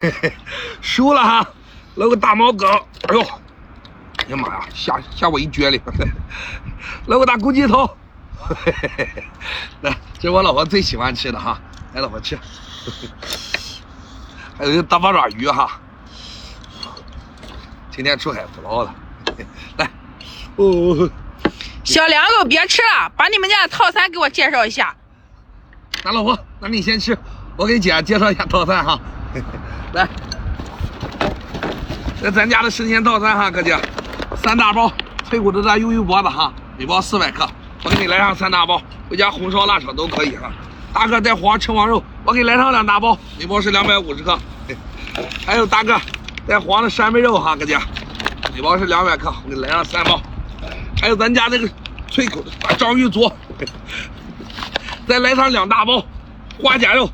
嘿嘿，熟了哈，搂个大毛梗，哎呦，哎呀妈呀，吓我一撅哩，搂个大公鸡头，嘿嘿嘿，来，这是我老婆最喜欢吃的哈，来，老婆吃，还有一个大八爪鱼哈，今天出海捕捞了，来，哦。小两个别吃了，把你们家的套餐给我介绍一下。那老婆，那你先吃，我给姐介绍一下套餐哈。来，这咱家的生鲜套餐哈，哥姐，3大包脆骨的鱿鱼脖子哈，每包400克，我给你来上3大包，回家红烧腊炒都可以哈。大个带黄称王肉，我给你来上2大包，每包是250克。还有大个带黄的扇贝肉哈，哥姐，每包是200克，我给你来上3包。还有咱家那个脆口的大章鱼足，再来上2大包花甲肉